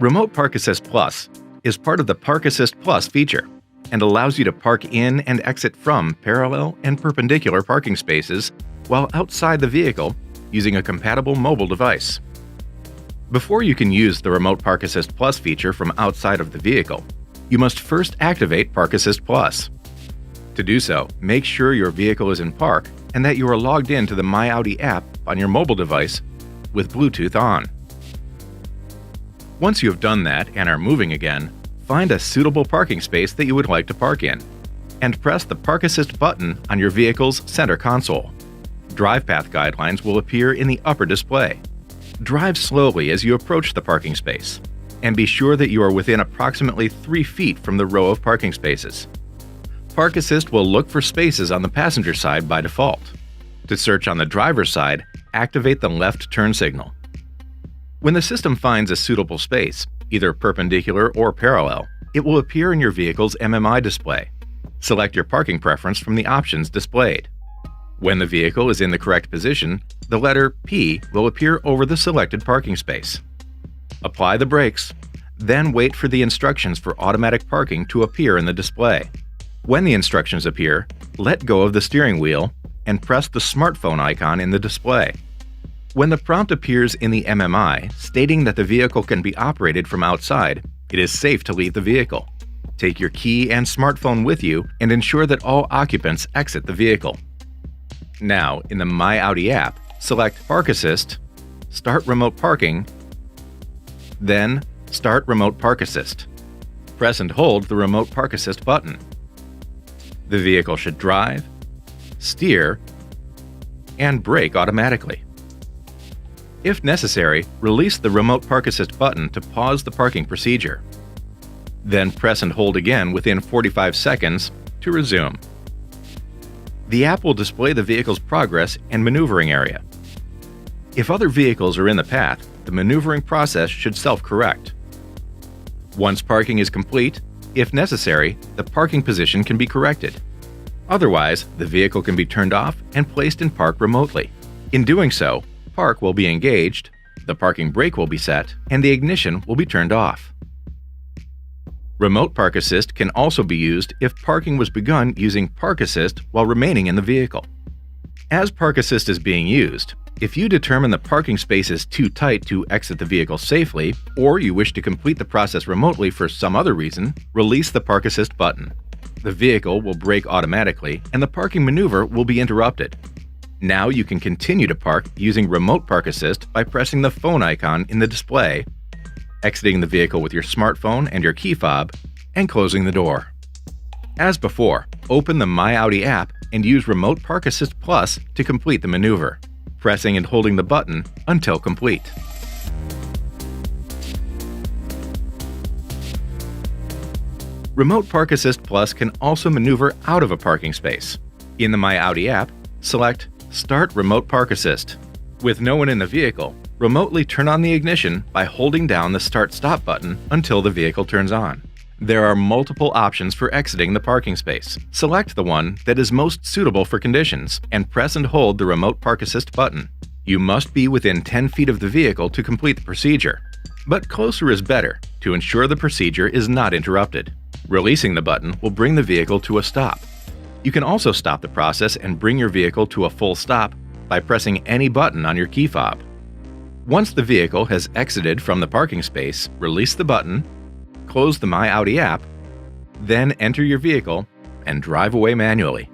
Remote Park Assist Plus is part of the Park Assist Plus feature and allows you to park in and exit from parallel and perpendicular parking spaces while outside the vehicle using a compatible mobile device. Before you can use the Remote Park Assist Plus feature from outside of the vehicle, you must first activate Park Assist Plus. To do so, make sure your vehicle is in park and that you are logged in to the My Audi app on your mobile device with Bluetooth on. Once you have done that and are moving again, find a suitable parking space that you would like to park in, and press the Park Assist button on your vehicle's center console. Drive path guidelines will appear in the upper display. Drive slowly as you approach the parking space, and be sure that you are within approximately 3 feet from the row of parking spaces. Park Assist will look for spaces on the passenger side by default. To search on the driver's side, activate the left turn signal. When the system finds a suitable space, either perpendicular or parallel, it will appear in your vehicle's MMI display. Select your parking preference from the options displayed. When the vehicle is in the correct position, the letter P will appear over the selected parking space. Apply the brakes, then wait for the instructions for automatic parking to appear in the display. When the instructions appear, let go of the steering wheel and press the smartphone icon in the display. When the prompt appears in the MMI stating that the vehicle can be operated from outside, it is safe to leave the vehicle. Take your key and smartphone with you and ensure that all occupants exit the vehicle. Now, in the My Audi app, select Park Assist, Start Remote Parking, then Start Remote Park Assist. Press and hold the Remote Park Assist button. The vehicle should drive, steer, and brake automatically. If necessary, release the Remote Park Assist button to pause the parking procedure. Then press and hold again within 45 seconds to resume. The app will display the vehicle's progress and maneuvering area. If other vehicles are in the path, the maneuvering process should self-correct. Once parking is complete, if necessary, the parking position can be corrected. Otherwise, the vehicle can be turned off and placed in park remotely. In doing so, park will be engaged, the parking brake will be set, and the ignition will be turned off. Remote Park Assist can also be used if parking was begun using Park Assist while remaining in the vehicle. As Park Assist is being used, if you determine the parking space is too tight to exit the vehicle safely, or you wish to complete the process remotely for some other reason, release the Park Assist button. The vehicle will brake automatically and the parking maneuver will be interrupted. Now you can continue to park using Remote Park Assist by pressing the phone icon in the display, exiting the vehicle with your smartphone and your key fob, and closing the door. As before, open the My Audi app and use Remote Park Assist Plus to complete the maneuver, pressing and holding the button until complete. Remote Park Assist Plus can also maneuver out of a parking space. In the My Audi app, select Start Remote Park Assist. With no one in the vehicle, remotely turn on the ignition by holding down the Start-Stop button until the vehicle turns on. There are multiple options for exiting the parking space. Select the one that is most suitable for conditions and press and hold the Remote Park Assist button. You must be within 10 feet of the vehicle to complete the procedure, but closer is better to ensure the procedure is not interrupted. Releasing the button will bring the vehicle to a stop. You can also stop the process and bring your vehicle to a full stop by pressing any button on your key fob. Once the vehicle has exited from the parking space, release the button, close the My Audi app, then enter your vehicle and drive away manually.